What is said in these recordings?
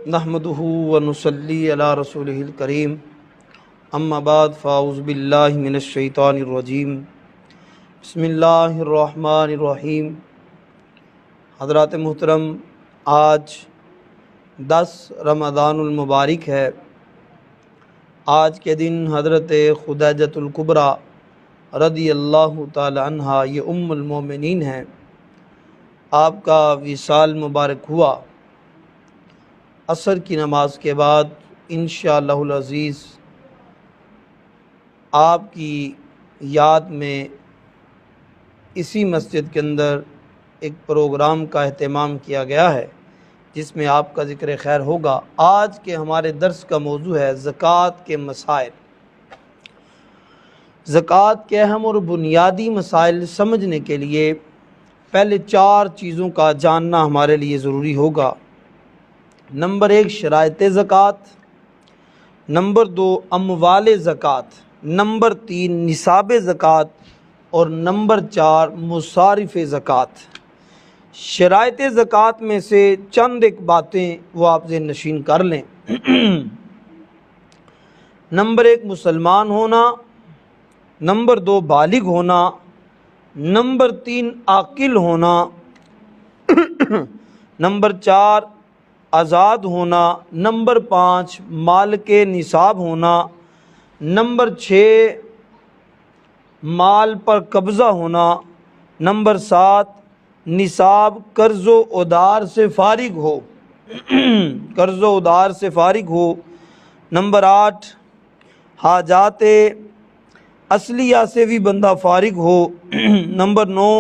نحمدہ ونصلی علی رسولہ الکریم اما بعد فاعوذ باللہ من الشیطان الرجیم بسم اللہ الرحمن الرحیم۔ حضرات محترم، آج 10 رمضان المبارک ہے۔ آج کے دن حضرت خدیجۃ الکبریٰ رضی اللہ تعالی عنہا، یہ ام المومنین ہیں، آپ کا وصال مبارک ہوا۔ عصر کی نماز کے بعد انشاءاللہ العزیز آپ کی یاد میں اسی مسجد کے اندر ایک پروگرام کا اہتمام کیا گیا ہے جس میں آپ کا ذکر خیر ہوگا۔ آج کے ہمارے درس کا موضوع ہے زکوٰۃ کے مسائل۔ زکوٰۃ کے اہم اور بنیادی مسائل سمجھنے کے لیے پہلے 4 چیزوں کا جاننا ہمارے لیے ضروری ہوگا۔ نمبر 1 شرائط زکوٰۃ، نمبر 2 اموال زکوٰۃ، نمبر 3 نصاب زکوٰۃ اور نمبر 4 مصارف زکوٰۃ۔ شرائط زکوٰۃ میں سے چند ایک باتیں وہ آپ ذہن نشین کر لیں۔ نمبر 1 مسلمان ہونا، نمبر 2 بالغ ہونا، نمبر 3 عاقل ہونا، نمبر 4 آزاد ہونا، نمبر 5 مالک نصاب ہونا، نمبر 6 مال پر قبضہ ہونا، نمبر 7 نصاب قرض و ادار سے فارغ ہو قرض و ادار سے فارغ ہو، نمبر 8 حاجات اصلیہ سے بھی بندہ فارغ ہو، نمبر 9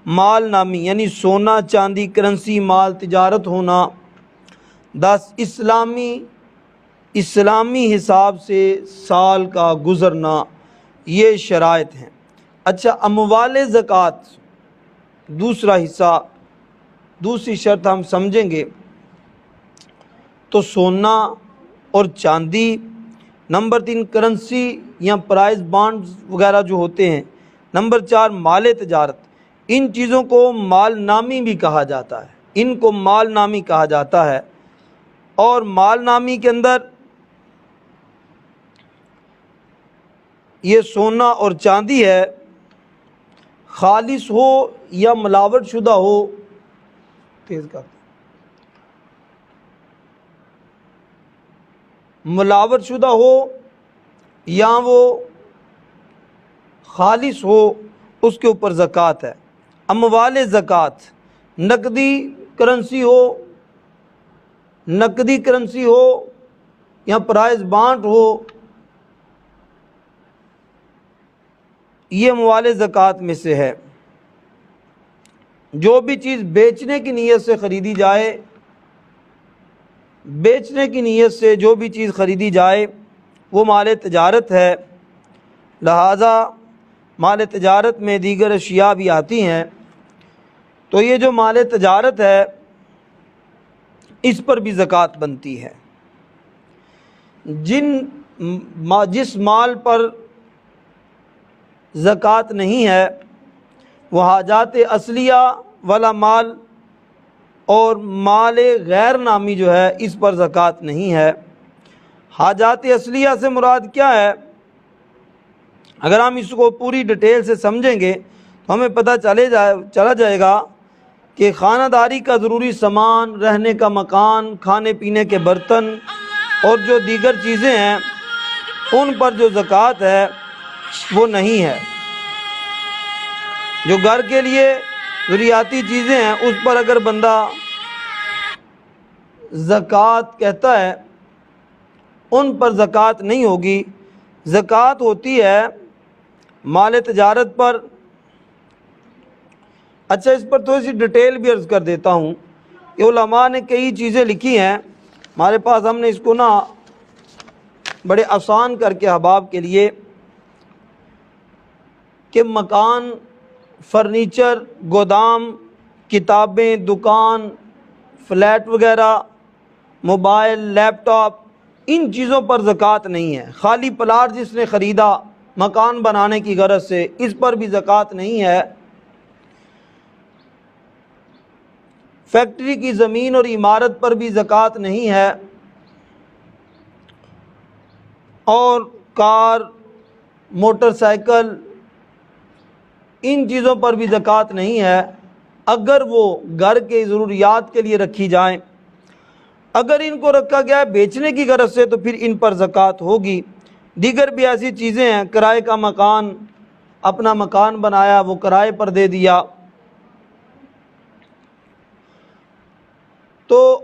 مال نامی یعنی سونا چاندی کرنسی مال تجارت ہونا، 10 اسلامی حساب سے سال کا گزرنا۔ یہ شرائط ہیں۔ اچھا، اموال زکوٰۃ دوسرا حصہ، دوسری شرط ہم سمجھیں گے تو سونا اور چاندی، نمبر 3 کرنسی یا پرائز بانڈز وغیرہ جو ہوتے ہیں، نمبر 4 مال تجارت۔ ان چیزوں کو مال نامی بھی کہا جاتا ہے، ان کو مال نامی کہا جاتا ہے۔ اور مال نامی کے اندر یہ سونا اور چاندی ہے، خالص ہو یا ملاوٹ شدہ ہو، تیز کر ملاوٹ شدہ ہو یا وہ خالص ہو، اس کے اوپر زکوٰۃ ہے۔ اموال زکوٰۃ نقدی کرنسی ہو یا پرائز بانڈ ہو، یہ اموال زکوٰۃ میں سے ہے۔ جو بھی چیز بیچنے کی نیت سے خریدی جائے، بیچنے کی نیت سے جو بھی چیز خریدی جائے وہ مال تجارت ہے۔ لہذا مال تجارت میں دیگر اشیاء بھی آتی ہیں، تو یہ جو مال تجارت ہے اس پر بھی زکوٰۃ بنتی ہے۔ جس مال پر زکوٰۃ نہیں ہے وہ حاجات اصلیہ والا مال اور مال غیر نامی جو ہے اس پر زکوٰۃ نہیں ہے۔ حاجات اصلیہ سے مراد کیا ہے؟ اگر ہم اس کو پوری ڈیٹیل سے سمجھیں گے تو ہمیں پتہ چلا جائے گا کہ خانہ داری کا ضروری سامان، رہنے کا مکان، کھانے پینے کے برتن اور جو دیگر چیزیں ہیں ان پر جو زکوٰۃ ہے وہ نہیں ہے۔ جو گھر کے لیے ضروریاتی چیزیں ہیں اس پر اگر بندہ زکوٰۃ کہتا ہے ان پر زکوٰۃ نہیں ہوگی۔ زکوٰۃ ہوتی ہے مال تجارت پر۔ اچھا، اس پر تھوڑی سی ڈیٹیل بھی عرض کر دیتا ہوں کہ علماء نے کئی چیزیں لکھی ہیں ہمارے پاس، ہم نے اس کو بڑے آسان کر کے احباب کے لیے کہ مکان، فرنیچر، گودام، کتابیں، دکان، فلیٹ وغیرہ، موبائل، لیپ ٹاپ، ان چیزوں پر زکوٰۃ نہیں ہے۔ خالی پلاٹ جس نے خریدا مکان بنانے کی غرض سے، اس پر بھی زکوٰۃ نہیں ہے۔ فیکٹری کی زمین اور عمارت پر بھی زکوٰۃ نہیں ہے، اور کار، موٹر سائیکل، ان چیزوں پر بھی زکوٰۃ نہیں ہے اگر وہ گھر کے ضروریات کے لیے رکھی جائیں۔ اگر ان کو رکھا گیا ہے بیچنے کی غرض سے تو پھر ان پر زکوٰۃ ہوگی۔ دیگر بھی ایسی چیزیں ہیں، کرائے کا مکان، اپنا مکان بنایا وہ کرائے پر دے دیا، تو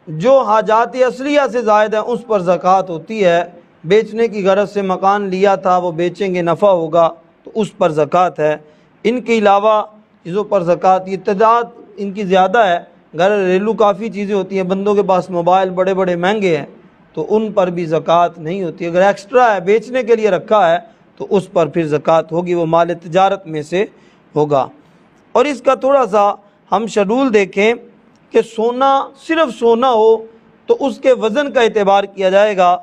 جو حاجات اصلیہ سے زائد ہیں اس پر زکوٰۃ ہوتی ہے۔ بیچنے کی غرض سے مکان لیا تھا، وہ بیچیں گے نفع ہوگا تو اس پر زکوٰۃ ہے۔ ان کے علاوہ چیزوں پر زکوٰۃ، یہ تعداد ان کی زیادہ ہے، گھریلو کافی چیزیں ہوتی ہیں، بندوں کے پاس موبائل بڑے بڑے مہنگے ہیں تو ان پر بھی زکوٰۃ نہیں ہوتی۔ اگر ایکسٹرا ہے، بیچنے کے لیے رکھا ہے تو اس پر پھر زکوٰۃ ہوگی، وہ مال تجارت میں سے ہوگا۔ اور اس کا تھوڑا سا ہم شیڈول دیکھیں کہ سونا، صرف سونا ہو تو اس کے وزن کا اعتبار کیا جائے گا،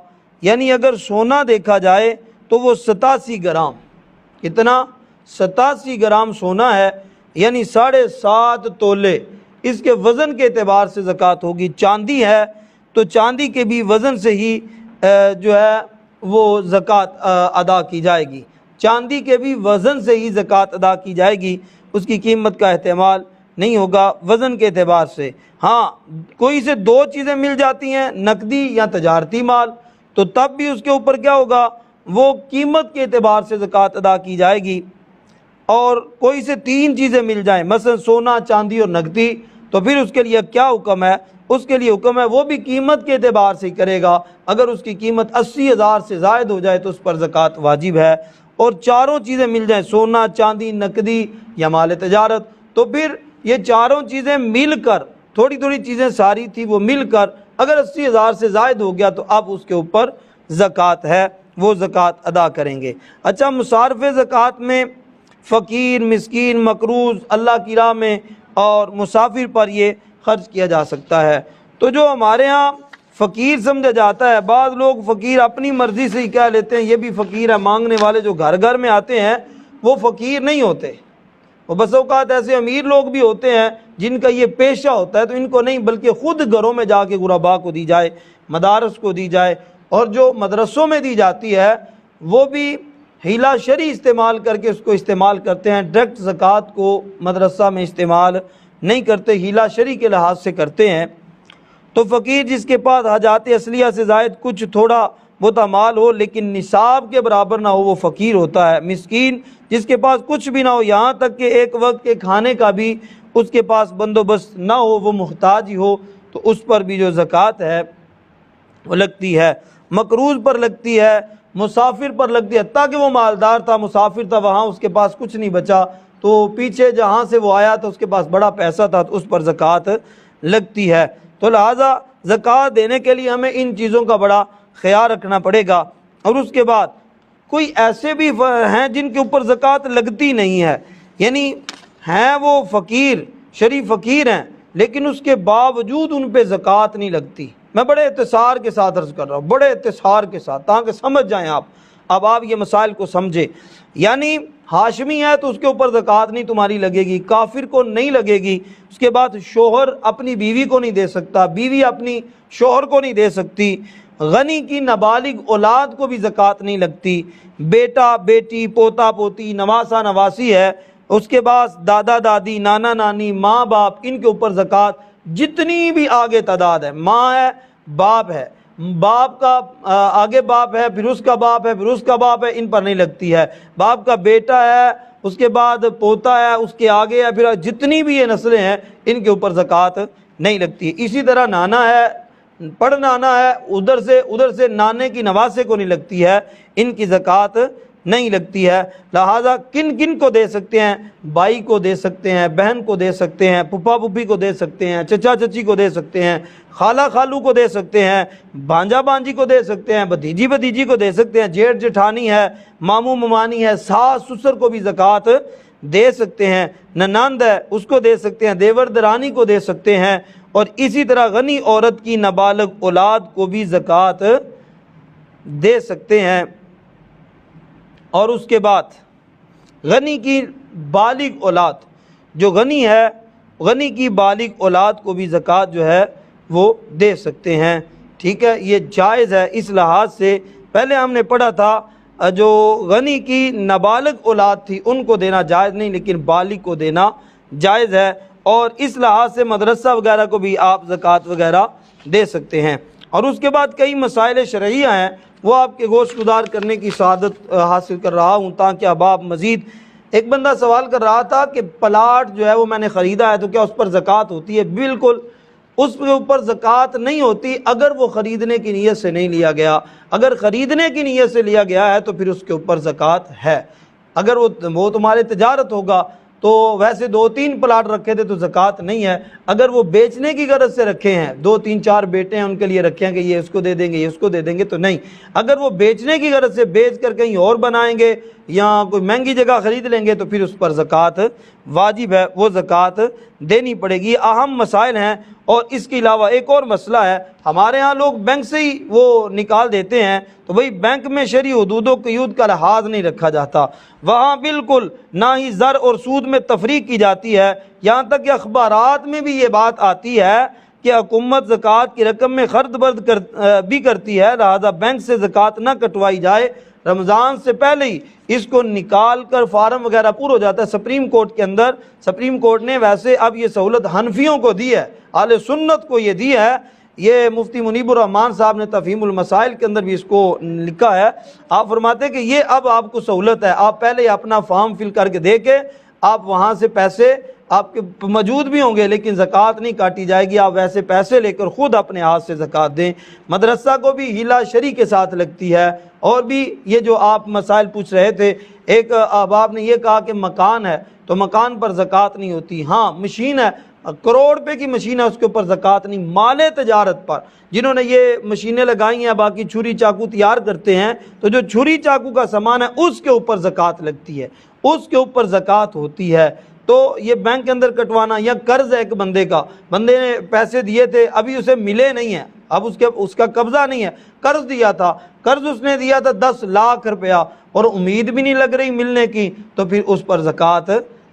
یعنی اگر سونا دیکھا جائے تو وہ 87 گرام، کتنا؟ 87 گرام سونا ہے، یعنی 7.5 تولے، اس کے وزن کے اعتبار سے زکوٰۃ ہوگی۔ چاندی ہے تو چاندی کے بھی وزن سے ہی جو ہے وہ زکوٰۃ ادا کی جائے گی، چاندی کے بھی وزن سے ہی زکوٰۃ ادا کی جائے گی، اس کی قیمت کا احتمال نہیں ہوگا وزن کے اعتبار سے۔ ہاں کوئی سے دو چیزیں مل جاتی ہیں، نقدی یا تجارتی مال، تو تب بھی اس کے اوپر کیا ہوگا؟ وہ قیمت کے اعتبار سے زکوٰۃ ادا کی جائے گی۔ اور کوئی سے 3 چیزیں مل جائیں، مثلا سونا، چاندی اور نقدی، تو پھر اس کے لیے کیا حکم ہے؟ اس کے لیے حکم ہے وہ بھی قیمت کے اعتبار سے ہی کرے گا، اگر اس کی قیمت 80,000 سے زائد ہو جائے تو اس پر زکوٰۃ واجب ہے۔ اور چاروں چیزیں مل جائیں، سونا، چاندی، نقدی یا مال تجارت، تو پھر یہ چاروں چیزیں مل کر، تھوڑی تھوڑی چیزیں ساری تھی وہ مل کر اگر 80,000 سے زائد ہو گیا تو اب اس کے اوپر زکوٰۃ ہے، وہ زکوٰۃ ادا کریں گے۔ اچھا، مصارف زکوٰۃ میں فقیر، مسکین، مقروض، اللہ کی راہ میں اور مسافر پر یہ خرچ کیا جا سکتا ہے۔ تو جو ہمارے ہاں فقیر سمجھا جاتا ہے، بعض لوگ فقیر اپنی مرضی سے ہی کہہ لیتے ہیں یہ بھی فقیر ہے، مانگنے والے جو گھر گھر میں آتے ہیں وہ فقیر نہیں ہوتے، وہ بس اوقات ایسے امیر لوگ بھی ہوتے ہیں جن کا یہ پیشہ ہوتا ہے، تو ان کو نہیں، بلکہ خود گھروں میں جا کے غرباء کو دی جائے، مدارس کو دی جائے، اور جو مدرسوں میں دی جاتی ہے وہ بھی ہیلا شرعی استعمال کر کے اس کو استعمال کرتے ہیں، ڈائریکٹ زکوٰۃ کو مدرسہ میں استعمال نہیں کرتے، ہیلا شرعی کے لحاظ سے کرتے ہیں۔ تو فقیر جس کے پاس حاجات اصلیہ سے زائد کچھ تھوڑا بہت مال ہو لیکن نصاب کے برابر نہ ہو وہ فقیر ہوتا ہے۔ مسکین جس کے پاس کچھ بھی نہ ہو، یہاں تک کہ ایک وقت کے کھانے کا بھی اس کے پاس بندوبست نہ ہو، وہ محتاج ہی ہو، تو اس پر بھی جو زکوٰۃ ہے وہ لگتی ہے۔ مقروض پر لگتی ہے، مسافر پر لگتی ہے، حتیٰ کہ وہ مالدار تھا، مسافر تھا، وہاں اس کے پاس کچھ نہیں بچا تو پیچھے جہاں سے وہ آیا تو اس کے پاس بڑا پیسہ تھا تو اس پر زکوٰۃ لگتی ہے۔ تو لہٰذا زکوٰۃ دینے کے لیے ہمیں ان چیزوں کا بڑا خیال رکھنا پڑے گا۔ اور اس کے بعد کوئی ایسے بھی ہیں جن کے اوپر زکوٰۃ لگتی نہیں ہے، یعنی ہیں وہ فقیر، شرعی فقیر ہیں، لیکن اس کے باوجود ان پہ زکوٰۃ نہیں لگتی۔ میں بڑے اختصار کے ساتھ عرض کر رہا ہوں، بڑے اختصار کے ساتھ، تاکہ سمجھ جائیں آپ۔ اب آپ یہ مسائل کو سمجھیں، یعنی ہاشمی ہے تو اس کے اوپر زکوٰۃ نہیں تمہاری لگے گی، کافر کو نہیں لگے گی۔ اس کے بعد شوہر اپنی بیوی کو نہیں دے سکتا، بیوی اپنی شوہر کو نہیں دے سکتی، غنی کی نابالغ اولاد کو بھی زکوٰۃ نہیں لگتی، بیٹا بیٹی، پوتا پوتی، نواسا نواسی ہے، اس کے بعد دادا دادی، نانا نانی، ماں باپ، ان کے اوپر زکوٰۃ جتنی بھی آگے تعداد ہے، ماں ہے، باپ ہے، باپ کا آگے باپ ہے، پھر اس کا باپ ہے، پھر اس کا باپ ہے، ان پر نہیں لگتی ہے۔ باپ کا بیٹا ہے، اس کے بعد پوتا ہے، اس کے آگے ہے، پھر جتنی بھی یہ نسلیں ہیں ان کے اوپر زکوٰۃ نہیں لگتی۔ اسی طرح نانا ہے، پڑ نانا ہے، ادھر سے نانے کی نواسے کو نہیں لگتی ہے، ان کی زکوٰۃ نہیں لگتی ہے۔ لہٰذا کن کن کو دے سکتے ہیں؟ بھائی کو دے سکتے ہیں، بہن کو دے سکتے ہیں، پھپھا پھوپھی کو دے سکتے ہیں، چچا چچی کو دے سکتے ہیں، خالہ خالو کو دے سکتے ہیں، بھانجا بھانجی کو دے سکتے ہیں، بھتیجی بھتیجی کو دے سکتے ہیں، جیٹھ جٹھانی ہے، ماموں ممانی ہے، ساس سسر کو بھی زکوٰۃ دے سکتے ہیں، ننند ہے اس کو دے سکتے ہیں، دیور درانی کو دے سکتے ہیں، اور اسی طرح غنی عورت کی نابالغ اولاد کو بھی زکوٰۃ دے سکتے ہیں۔ اور اس کے بعد غنی کی بالغ اولاد، جو غنی ہے غنی کی بالغ اولاد کو بھی زکوٰۃ جو ہے وہ دے سکتے ہیں، ٹھیک ہے، یہ جائز ہے اس لحاظ سے۔ پہلے ہم نے پڑھا تھا جو غنی کی نابالغ اولاد تھی ان کو دینا جائز نہیں، لیکن بالغ کو دینا جائز ہے، اور اس لحاظ سے مدرسہ وغیرہ کو بھی آپ زکوٰۃ وغیرہ دے سکتے ہیں۔ اور اس کے بعد کئی مسائل شرعیہ ہیں، وہ آپ کے گوش گزار کرنے کی سعادت حاصل کر رہا ہوں تاکہ اب آپ مزید۔ ایک بندہ سوال کر رہا تھا کہ پلاٹ جو ہے وہ میں نے خریدا ہے تو کیا اس پر زکوٰۃ ہوتی ہے؟ بالکل اس کے اوپر زکوٰۃ نہیں ہوتی اگر وہ خریدنے کی نیت سے نہیں لیا گیا۔ اگر خریدنے کی نیت سے لیا گیا ہے تو پھر اس کے اوپر زکوٰۃ ہے۔ اگر وہ تمہارے تجارت ہوگا تو ویسے 2-3 پلاٹ رکھے تھے تو زکوٰۃ نہیں ہے۔ اگر وہ بیچنے کی غرض سے رکھے ہیں، 2-3-4 بیٹے ہیں ان کے لیے رکھے ہیں کہ یہ اس کو دے دیں گے یہ اس کو دے دیں گے تو نہیں۔ اگر وہ بیچنے کی غرض سے بیچ کر کہیں اور بنائیں گے یا کوئی مہنگی جگہ خرید لیں گے تو پھر اس پر زکوٰۃ واجب ہے، وہ زکوٰۃ دینی پڑے گی۔ اہم مسائل ہیں۔ اور اس کے علاوہ ایک اور مسئلہ ہے، ہمارے ہاں لوگ بینک سے ہی وہ نکال دیتے ہیں، تو بھئی بینک میں شرعی حدود و قیود کا لحاظ نہیں رکھا جاتا، وہاں بالکل نہ ہی زر اور سود میں تفریق کی جاتی ہے، یہاں تک کہ اخبارات میں بھی یہ بات آتی ہے کہ حکومت زکوٰۃ کی رقم میں خرد برد بھی کرتی ہے، لہذا بینک سے زکوٰۃ نہ کٹوائی جائے، رمضان سے پہلے ہی اس کو نکال کر فارم وغیرہ پور ہو جاتا ہے۔ سپریم کورٹ کے اندر سپریم کورٹ نے ویسے اب یہ سہولت حنفیوں کو دی ہے، اہل سنت کو یہ دی ہے، یہ مفتی منیب الرحمان صاحب نے تفہیم المسائل کے اندر بھی اس کو لکھا ہے۔ آپ فرماتے ہیں کہ یہ اب آپ کو سہولت ہے، آپ پہلے اپنا فارم فل کر کے دے کے آپ وہاں سے پیسے آپ کے موجود بھی ہوں گے لیکن زکوٰۃ نہیں کاٹی جائے گی، آپ ویسے پیسے لے کر خود اپنے ہاتھ سے زکوٰۃ دیں۔ مدرسہ کو بھی ہیلا شری کے ساتھ لگتی ہے۔ اور بھی یہ جو آپ مسائل پوچھ رہے تھے، ایک احباب نے یہ کہا کہ مکان ہے تو مکان پر زکوٰۃ نہیں ہوتی، ہاں مشین ہے، کروڑ روپے کی مشین ہے، اس کے اوپر زکوٰۃ نہیں۔ مال تجارت پر جنہوں نے یہ مشینیں لگائی ہیں، باقی چھری چاقو تیار کرتے ہیں، تو جو چھری چاقو کا سامان ہے اس کے اوپر زکوٰۃ لگتی ہے، اس کے اوپر زکوٰۃ ہوتی ہے۔ تو یہ بینک کے اندر کٹوانا، یا قرض ہے ایک بندے نے پیسے دیے تھے ابھی اسے ملے نہیں ہیں، اب اس کا قبضہ نہیں ہے، قرض دیا تھا، قرض اس نے دیا تھا 10 لاکھ روپیہ اور امید بھی نہیں لگ رہی ملنے کی، تو پھر اس پر زکوٰۃ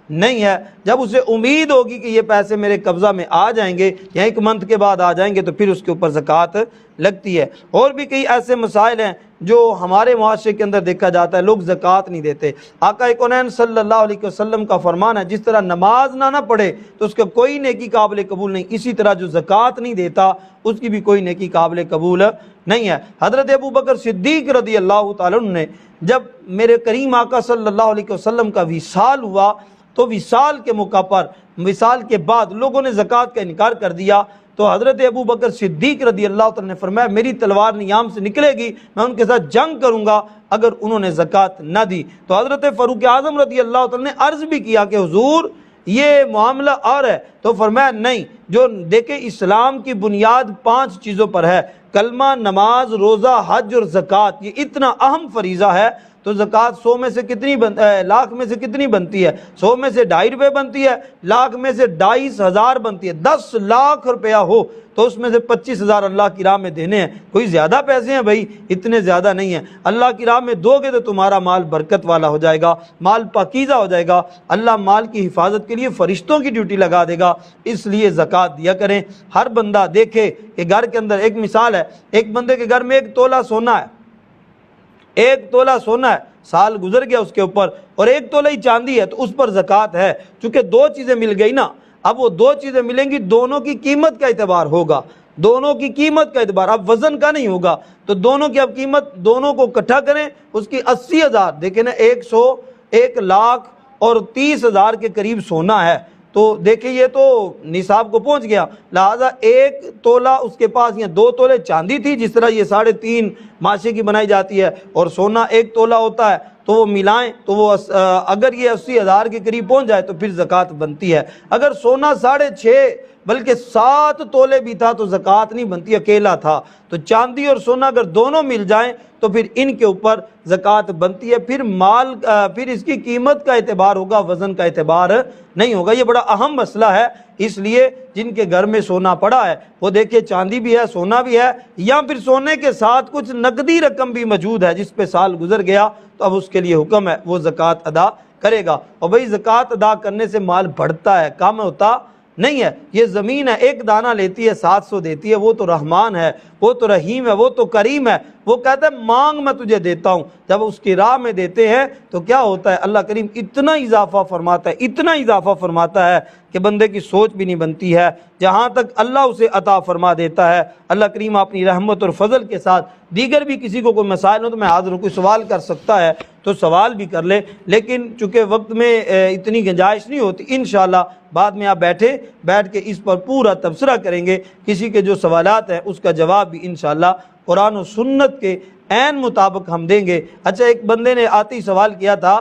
نہیں ہے۔ جب اسے امید ہوگی کہ یہ پیسے میرے قبضہ میں آ جائیں گے یا 1 منتھ کے بعد آ جائیں گے تو پھر اس کے اوپر زکوٰۃ لگتی ہے۔ اور بھی کئی ایسے مسائل ہیں جو ہمارے معاشرے کے اندر دیکھا جاتا ہے، لوگ زکوٰۃ نہیں دیتے۔ آقا کونین صلی اللہ علیہ وسلم کا فرمان ہے، جس طرح نماز نہ پڑھے تو اس کا کوئی نیکی قابل قبول نہیں، اسی طرح جو زکوٰۃ نہیں دیتا اس کی بھی کوئی نیکی قابل قبول نہیں ہے۔ حضرت ابو بکر صدیق رضی اللہ تعالیٰ عنہ نے جب میرے کریم آقا صلی اللہ علیہ وسلم کا وصال ہوا تو وصال کے موقع پر، وصال کے بعد لوگوں نے زکوٰۃ کا انکار کر دیا، تو حضرت ابو بکر صدیق رضی اللہ تعالیٰ نے فرمایا میری تلوار نیام سے نکلے گی، میں ان کے ساتھ جنگ کروں گا اگر انہوں نے زکوٰۃ نہ دی۔ تو حضرت فاروق اعظم رضی اللہ تعالیٰ نے عرض بھی کیا کہ حضور یہ معاملہ اور ہے، تو فرمایا نہیں، جو دیکھیں اسلام کی بنیاد 5 چیزوں پر ہے، کلمہ، نماز، روزہ، حج اور زکوٰۃ، یہ اتنا اہم فریضہ ہے، تو زکوٰۃ 100 میں سے کتنی لاکھ میں سے کتنی بنتی ہے؟ 100 میں سے 2.5 روپے بنتی ہے، لاکھ میں سے 2,500 بنتی ہے۔ 10 لاکھ روپیہ ہو تو اس میں سے 25,000 اللہ کی راہ میں دینے ہیں۔ کوئی زیادہ پیسے ہیں بھائی؟ اتنے زیادہ نہیں ہیں۔ اللہ کی راہ میں دو گے تو تمہارا مال برکت والا ہو جائے گا، مال پاکیزہ ہو جائے گا، اللہ مال کی حفاظت کے لیے فرشتوں کی ڈیوٹی لگا دے گا، اس لیے زکوٰۃ دیا کریں۔ ہر بندہ دیکھے کہ گھر کے اندر، ایک مثال ہے، ایک بندے کے گھر میں 1 تولہ سونا ہے، 1 تولہ سونا ہے، سال گزر گیا اس کے اوپر، اور 1 تولہ ہی چاندی ہے، تو اس پر زکوٰۃ ہے۔ چونکہ 2 چیزیں مل گئی نا، اب وہ 2 چیزیں ملیں گی، دونوں کی قیمت کا اعتبار ہوگا، دونوں کی قیمت کا اعتبار، اب وزن کا نہیں ہوگا، تو دونوں کی اب قیمت، دونوں کو اکٹھا کریں، اس کی 80,000، دیکھیں نا 1 لاکھ اور 30,000 کے قریب سونا ہے، تو دیکھیں یہ تو نصاب کو پہنچ گیا، لہٰذا 1 تولہ اس کے پاس، یا 2 تولے چاندی تھی جس طرح یہ 3.5 ماشے کی بنائی جاتی ہے، اور سونا 1 تولہ ہوتا ہے، تو وہ ملائیں تو وہ اگر یہ 80,000 کے قریب پہنچ جائے تو پھر زکوٰۃ بنتی ہے۔ اگر سونا 6.5 بلکہ 7 تولے بھی تھا تو زکوٰۃ نہیں بنتی، اکیلا تھا۔ تو چاندی اور سونا اگر دونوں مل جائیں تو پھر ان کے اوپر زکوٰۃ بنتی ہے، پھر اس کی قیمت کا اعتبار ہوگا، وزن کا اعتبار نہیں ہوگا۔ یہ بڑا اہم مسئلہ ہے، اس لیے جن کے گھر میں سونا پڑا ہے وہ دیکھیں چاندی بھی ہے، سونا بھی ہے، یا پھر سونے کے ساتھ کچھ نقدی رقم بھی موجود ہے جس پہ سال گزر گیا تو اب اس کے لیے حکم ہے وہ زکوٰۃ ادا کرے گا۔ اور بھئی زکوٰۃ ادا کرنے سے مال بڑھتا ہے، کم ہوتا نہیں ہے، یہ زمین ہے، ایک دانہ لیتی ہے 700 دیتی ہے، وہ تو رحمان ہے، وہ تو رحیم ہے، وہ تو کریم ہے، وہ کہتا ہے مانگ میں تجھے دیتا ہوں۔ جب اس کی راہ میں دیتے ہیں تو کیا ہوتا ہے، اللہ کریم اتنا اضافہ فرماتا ہے، اتنا اضافہ فرماتا ہے کہ بندے کی سوچ بھی نہیں بنتی ہے، جہاں تک اللہ اسے عطا فرما دیتا ہے۔ اللہ کریم اپنی رحمت اور فضل کے ساتھ دیگر بھی کسی کو کوئی مسائل ہو تو میں حاضر ہوں، کوئی سوال کر سکتا ہے تو سوال بھی کر لے، لیکن چونکہ وقت میں اتنی گنجائش نہیں ہوتی، انشاءاللہ بعد میں آپ بیٹھ کے اس پر پورا تبصرہ کریں گے، کسی کے جو سوالات ہیں اس کا جواب بھی انشاءاللہ قرآن و سنت کے عین مطابق ہم دیں گے۔ اچھا، ایک بندے نے آتے ہی سوال کیا تھا،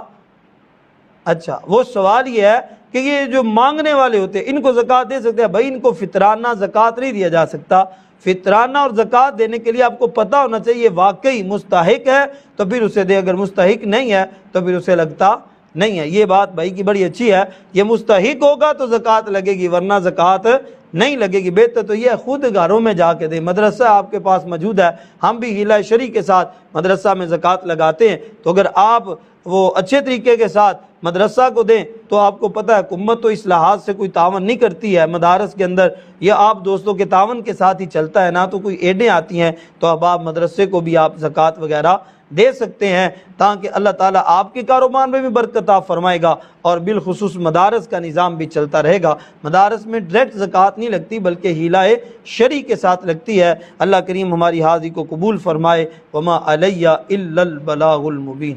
اچھا وہ سوال یہ ہے کہ یہ جو مانگنے والے ہوتے ہیں ان کو زکوٰۃ دے سکتے ہیں؟ بھائی ان کو فطرانہ زکوٰۃ نہیں دیا جا سکتا۔ فطرانہ اور زکوٰۃ دینے کے لیے آپ کو پتہ ہونا چاہیے یہ واقعی مستحق ہے تو پھر اسے دے، اگر مستحق نہیں ہے تو پھر اسے لگتا نہیں ہے۔ یہ بات بھائی کی بڑی اچھی ہے، یہ مستحق ہوگا تو زکوٰۃ لگے گی ورنہ زکوٰۃ نہیں لگے گی۔ بہتر تو یہ خود گھروں میں جا کے دیں، مدرسہ آپ کے پاس موجود ہے، ہم بھی ہیلہ شرعی کے ساتھ مدرسہ میں زکوٰۃ لگاتے ہیں، تو اگر آپ وہ اچھے طریقے کے ساتھ مدرسہ کو دیں تو آپ کو پتہ ہے حکومت تو اس لحاظ سے کوئی تعاون نہیں کرتی ہے مدارس کے اندر، یہ آپ دوستوں کے تعاون کے ساتھ ہی چلتا ہے، نہ تو کوئی ایڈیں آتی ہیں، تو اب آپ مدرسے کو بھی آپ زکوٰۃ وغیرہ دے سکتے ہیں تاکہ اللہ تعالیٰ آپ کے کاروبار میں بھی برکت عطا فرمائے گا اور بالخصوص مدارس کا نظام بھی چلتا رہے گا۔ مدارس میں ڈائریکٹ زکوٰۃ نہیں لگتی بلکہ ہیلہ شرعی کے ساتھ لگتی ہے۔ اللہ کریم ہماری حاضری کو قبول فرمائے۔ وما علیہ الا البلاغ المبین۔